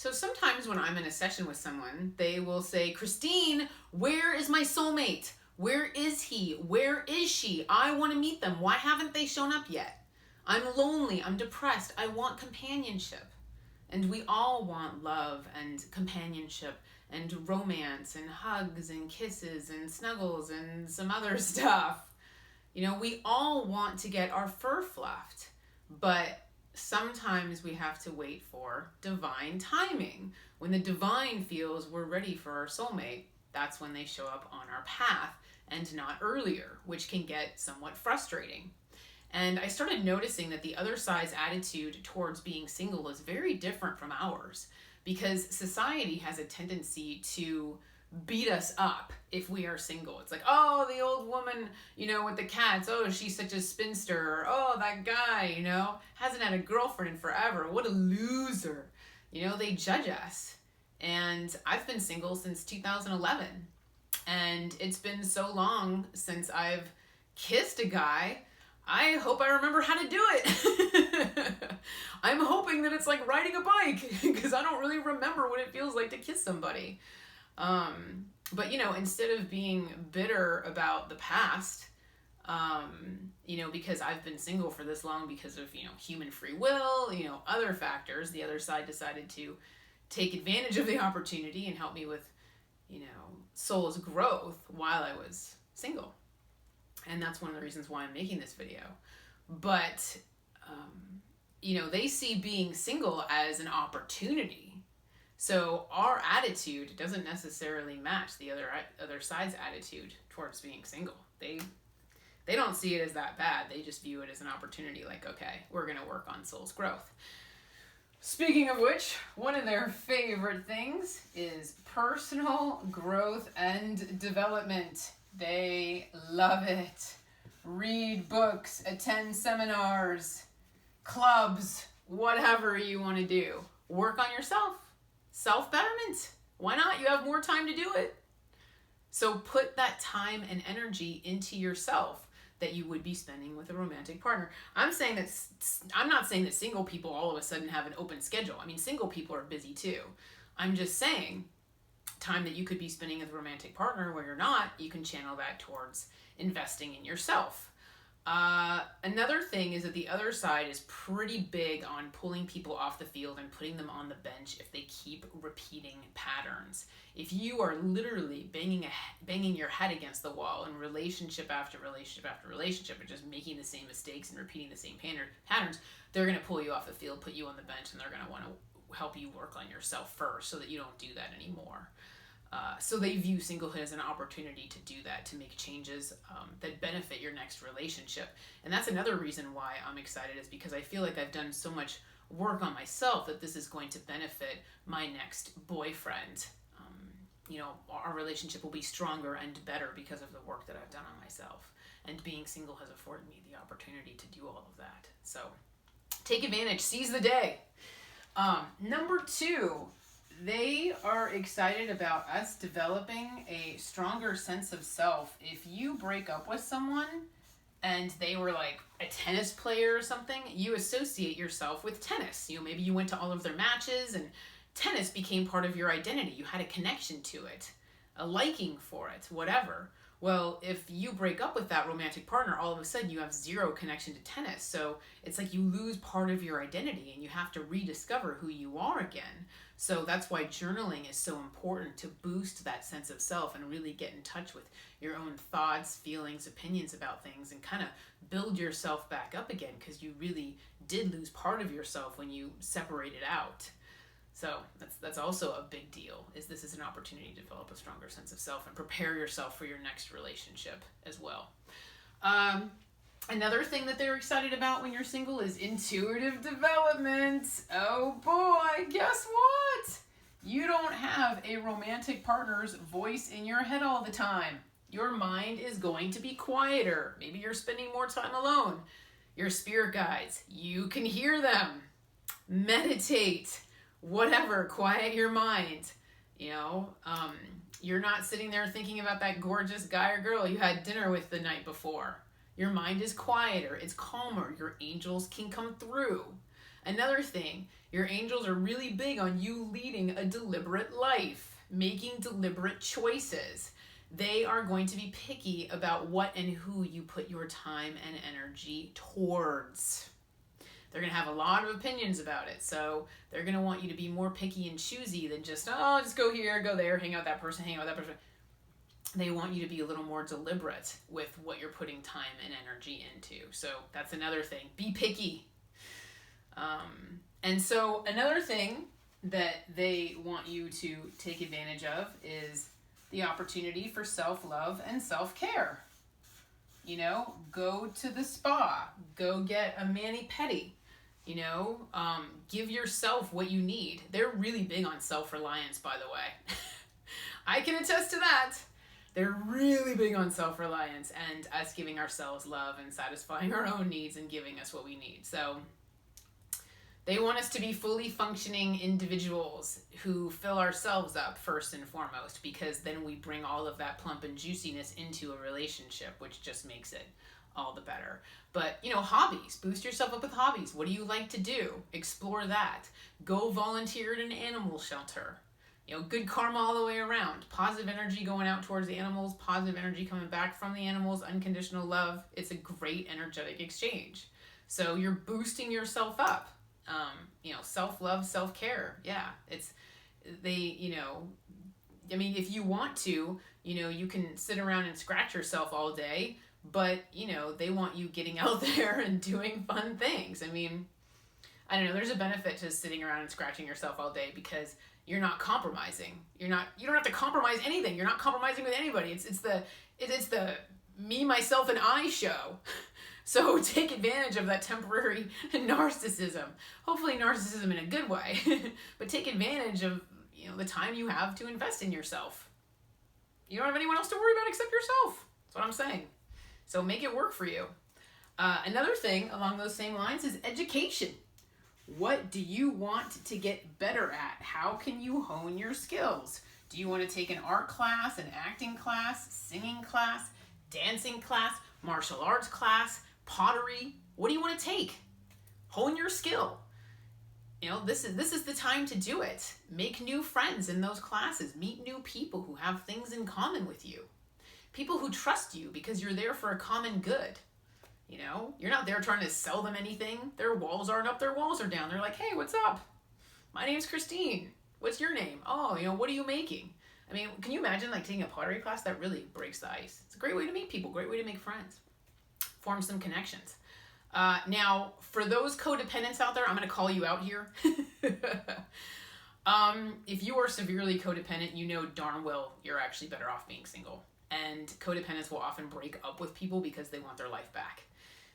So sometimes when I'm in a session with someone, they will say, Christine, where is my soulmate? Where is he? Where is she? I want to meet them. Why haven't they shown up yet? I'm lonely. I'm depressed. I want companionship. And we all want love and companionship and romance and hugs and kisses and snuggles and some other stuff. You know, we all want to get our fur fluffed, but sometimes we have to wait for divine timing. When the divine feels we're ready for our soulmate, that's when they show up on our path and not earlier, which can get somewhat frustrating. And I started noticing that the other side's attitude towards being single is very different from ours, because society has a tendency to beat us up if we are single. It's like, oh, the old woman, with the cats, oh, she's such a spinster, or oh, that guy, hasn't had a girlfriend in forever, what a loser. They judge us. And I've been single since 2011, and it's been so long since I've kissed a guy. I hope I remember how to do it. I'm hoping that it's like riding a bike, because I don't really remember what it feels like to kiss somebody. But instead of being bitter about the past, because I've been single for this long because of, human free will, other factors, the other side decided to take advantage of the opportunity and help me with, soul's growth while I was single. And that's one of the reasons why I'm making this video. But, they see being single as an opportunity. So our attitude doesn't necessarily match the other side's attitude towards being single. They don't see it as that bad. They just view it as an opportunity, like, okay, we're going to work on soul's growth. Speaking of which, one of their favorite things is personal growth and development. They love it. Read books, attend seminars, clubs, whatever you want to do. Work on yourself. Self-betterment. Why not? You have more time to do it. So put that time and energy into yourself that you would be spending with a romantic partner. I'm not saying that single people all of a sudden have an open schedule. I mean, single people are busy too. I'm just saying time that you could be spending with a romantic partner where you're not, you can channel that towards investing in yourself. Another thing is that the other side is pretty big on pulling people off the field and putting them on the bench if they keep repeating patterns. If you are literally banging your head against the wall in relationship after relationship after relationship and just making the same mistakes and repeating the same patterns, they're going to pull you off the field, put you on the bench, and they're going to want to help you work on yourself first so that you don't do that anymore. So they view singlehood as an opportunity to do that, to make changes that benefit your next relationship. And that's another reason why I'm excited, is because I feel like I've done so much work on myself that this is going to benefit my next boyfriend. Our relationship will be stronger and better because of the work that I've done on myself. And being single has afforded me the opportunity to do all of that. So take advantage, seize the day. Number 2, they are excited about us developing a stronger sense of self. If you break up with someone and they were like a tennis player or something, you associate yourself with tennis. Maybe you went to all of their matches and tennis became part of your identity. You had a connection to it, a liking for it, whatever. Well, if you break up with that romantic partner, all of a sudden you have zero connection to tennis. So it's like you lose part of your identity and you have to rediscover who you are again. So that's why journaling is so important, to boost that sense of self and really get in touch with your own thoughts, feelings, opinions about things, and kind of build yourself back up again, because you really did lose part of yourself when you separated out. So that's also a big deal, is this is an opportunity to develop a stronger sense of self and prepare yourself for your next relationship as well. Another thing that they're excited about when you're single is intuitive development. Oh boy, guess what? You don't have a romantic partner's voice in your head all the time. Your mind is going to be quieter. Maybe you're spending more time alone. Your spirit guides, you can hear them. Meditate. Whatever, quiet your mind. You're not sitting there thinking about that gorgeous guy or girl you had dinner with the night before. Your mind is quieter, it's calmer, your angels can come through. Another thing, your angels are really big on you leading a deliberate life, making deliberate choices. They are going to be picky about what and who you put your time and energy towards. They're going to have a lot of opinions about it. So they're going to want you to be more picky and choosy than just, oh, just go here, go there, hang out with that person, hang out with that person. They want you to be a little more deliberate with what you're putting time and energy into. So that's another thing. Be picky. And so another thing that they want you to take advantage of is the opportunity for self-love and self-care. You know, go to the spa, go get a mani-pedi, you know, give yourself what you need. They're really big on self-reliance, by the way. I can attest to that. They're really big on self-reliance and us giving ourselves love and satisfying our own needs and giving us what we need. So they want us to be fully functioning individuals who fill ourselves up first and foremost, because then we bring all of that plump and juiciness into a relationship, which just makes it all the better. But, you know, hobbies. Boost yourself up with hobbies. What do you like to do? Explore that. Go volunteer at an animal shelter. You know, good karma all the way around. Positive energy going out towards the animals, positive energy coming back from the animals, unconditional love. It's a great energetic exchange. So you're boosting yourself up. You know, self-love, self-care. Yeah, you know, I mean, if you want to, you know, you can sit around and scratch yourself all day, but, you know, they want you getting out there and doing fun things. I mean, I don't know, there's a benefit to sitting around and scratching yourself all day because you're not compromising. You don't have to compromise anything. You're not compromising with anybody. It's the me, myself, and I show. So take advantage of that temporary narcissism. Hopefully narcissism in a good way. But take advantage of, you know, the time you have to invest in yourself. You don't have anyone else to worry about except yourself. That's what I'm saying. So make it work for you. Another thing along those same lines is education. What do you want to get better at? How can you hone your skills? Do you want to take an art class, an acting class, singing class, dancing class, martial arts class, pottery? What do you want to take? Hone your skill. You know, this is the time to do it. Make new friends in those classes. Meet new people who have things in common with you. People who trust you because you're there for a common good. You know, you're not there trying to sell them anything. Their walls aren't up, their walls are down. They're like, hey, what's up? My name's Christine. What's your name? Oh, you know, what are you making? I mean, can you imagine like taking a pottery class? That really breaks the ice. It's a great way to meet people, great way to make friends, form some connections. Now, for those codependents out there, I'm going to call you out here. If you are severely codependent, you know darn well you're actually better off being single. And codependents will often break up with people because they want their life back.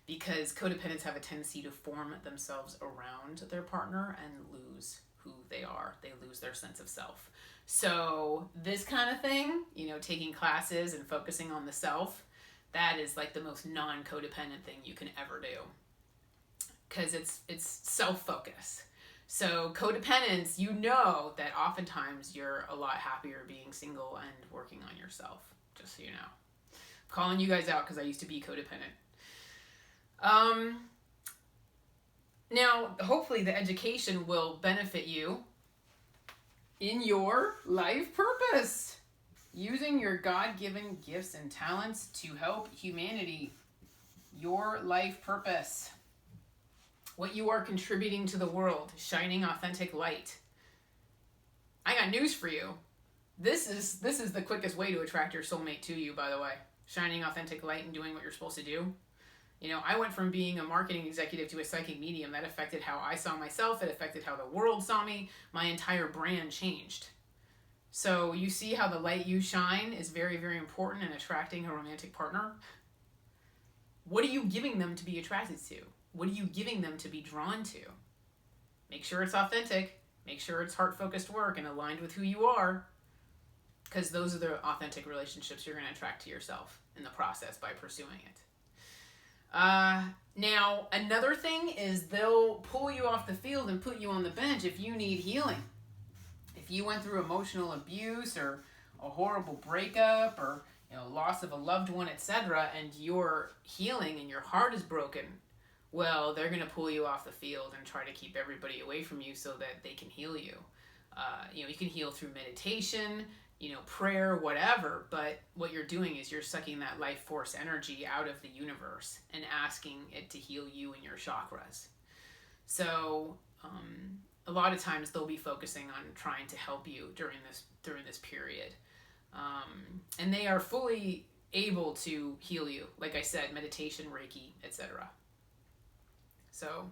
Because codependents have a tendency to form themselves around their partner and lose who they are. They lose their sense of self. So this kind of thing, you know, taking classes and focusing on the self, that is like the most non-codependent thing you can ever do. Because it's self-focus. So codependence, you know that oftentimes you're a lot happier being single and working on yourself. Just so you know. I'm calling you guys out because I used to be codependent. Now, hopefully the education will benefit you in your life purpose. Using your God-given gifts and talents to help humanity. Your life purpose. What you are contributing to the world. Shining authentic light. I got news for you. This is the quickest way to attract your soulmate to you, by the way. Shining authentic light and doing what you're supposed to do. You know, I went from being a marketing executive to a psychic medium. That affected how I saw myself. It affected how the world saw me. My entire brand changed. So you see how the light you shine is very, very important in attracting a romantic partner? What are you giving them to be attracted to? What are you giving them to be drawn to? Make sure it's authentic. Make sure it's heart-focused work and aligned with who you are. Because those are the authentic relationships you're going to attract to yourself in the process by pursuing it. Now, another thing is they'll pull you off the field and put you on the bench if you need healing. If you went through emotional abuse or a horrible breakup or, you know, loss of a loved one, etc., and you're healing and your heart is broken, well, they're going to pull you off the field and try to keep everybody away from you so that they can heal you. You can heal through meditation, prayer, whatever, but what you're doing is you're sucking that life force energy out of the universe and asking it to heal you and your chakras. So a lot of times they'll be focusing on trying to help you during this period. And they are fully able to heal you. Like I said, meditation, Reiki, etc. So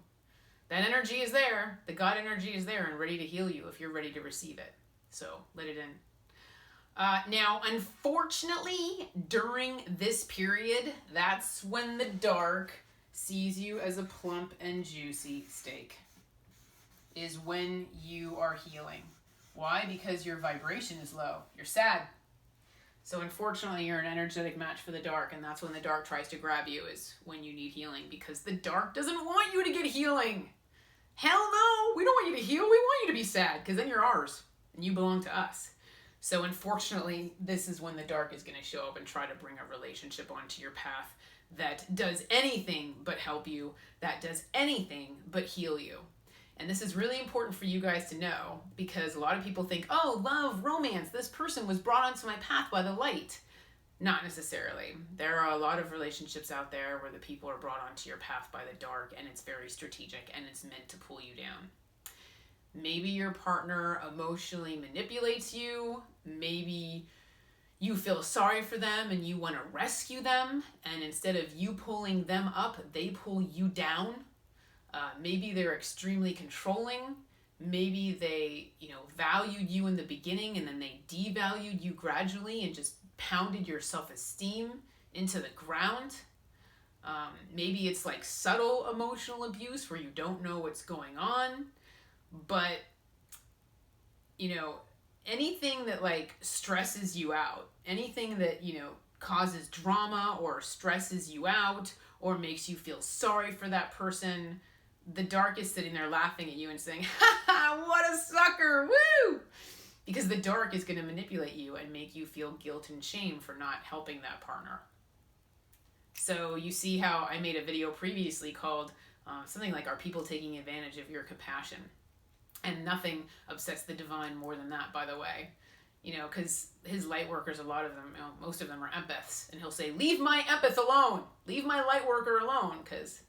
that energy is there. The God energy is there and ready to heal you if you're ready to receive it. So let it in. Now, unfortunately, during this period, that's when the dark sees you as a plump and juicy steak. Is when you are healing. Why? Because your vibration is low. You're sad. So unfortunately, you're an energetic match for the dark, and that's when the dark tries to grab you, is when you need healing, because the dark doesn't want you to get healing. Hell no! We don't want you to heal. We want you to be sad, because then you're ours, and you belong to us. So unfortunately, this is when the dark is going to show up and try to bring a relationship onto your path that does anything but help you, that does anything but heal you. And this is really important for you guys to know, because a lot of people think, oh, love, romance, this person was brought onto my path by the light. Not necessarily. There are a lot of relationships out there where the people are brought onto your path by the dark, and it's very strategic, and it's meant to pull you down. Maybe your partner emotionally manipulates you. Maybe you feel sorry for them and you want to rescue them, and instead of you pulling them up, they pull you down. Maybe they're extremely controlling. Maybe they, valued you in the beginning and then they devalued you gradually and just pounded your self-esteem into the ground. Maybe it's like subtle emotional abuse where you don't know what's going on. But, anything that stresses you out, anything that, causes drama or stresses you out or makes you feel sorry for that person, the dark is sitting there laughing at you and saying, ha ha, what a sucker, woo! Because the dark is going to manipulate you and make you feel guilt and shame for not helping that partner. So you see how I made a video previously called something like, are people taking advantage of your compassion? And nothing upsets the divine more than that, by the way. Because his light workers, a lot of them, most of them are empaths. And he'll say, leave my empath alone. Leave my light worker alone. Because,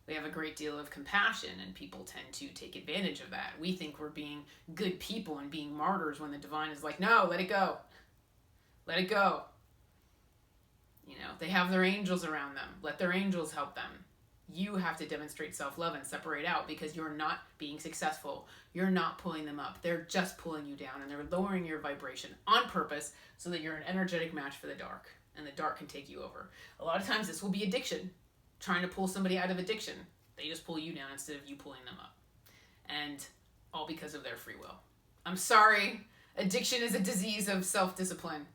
we have a great deal of compassion, and people tend to take advantage of that. We think we're being good people and being martyrs when the divine is like, no, let it go. Let it go. They have their angels around them. Let their angels help them. You have to demonstrate self-love and separate out, because you're not being successful. You're not pulling them up. They're just pulling you down, and they're lowering your vibration on purpose so that you're an energetic match for the dark, and the dark can take you over. A lot of times this will be addiction. Trying to pull somebody out of addiction. They just pull you down instead of you pulling them up. And all because of their free will. I'm sorry. Addiction is a disease of self-discipline.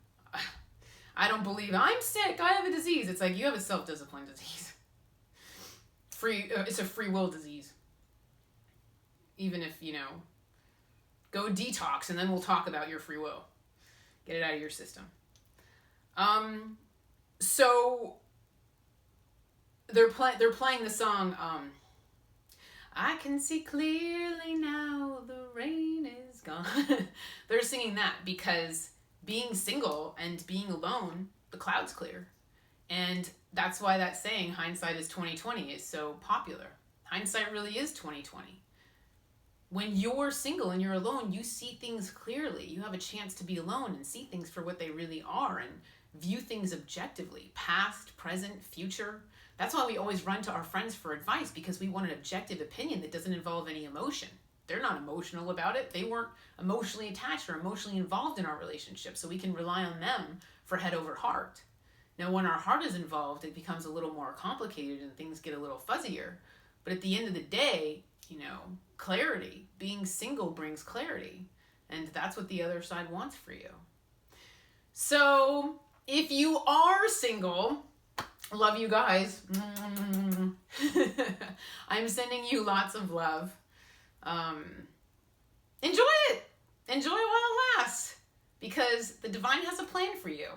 I don't believe I'm sick. I have a disease. It's like you have a self-discipline disease. It's a free will disease. Even if, go detox and then we'll talk about your free will. Get it out of your system. So they're playing the song, I can see clearly now the rain is gone. They're singing that because being single and being alone, the cloud's clear. And that's why that saying, hindsight is 20/20, is so popular. Hindsight really is 20/20. When you're single and you're alone, you see things clearly. You have a chance to be alone and see things for what they really are and view things objectively, past, present, future. That's why we always run to our friends for advice, because we want an objective opinion that doesn't involve any emotion. They're not emotional about it. They weren't emotionally attached or emotionally involved in our relationship, so we can rely on them for head over heart. Now, when our heart is involved, it becomes a little more complicated and things get a little fuzzier. But at the end of the day, clarity. Being single brings clarity. And that's what the other side wants for you. So, if you are single, love you guys. I'm sending you lots of love. Enjoy it. Enjoy it while it lasts. Because the divine has a plan for you.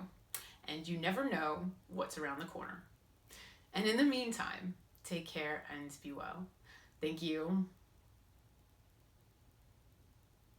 And you never know what's around the corner. And in the meantime, Take care and be well. Thank you.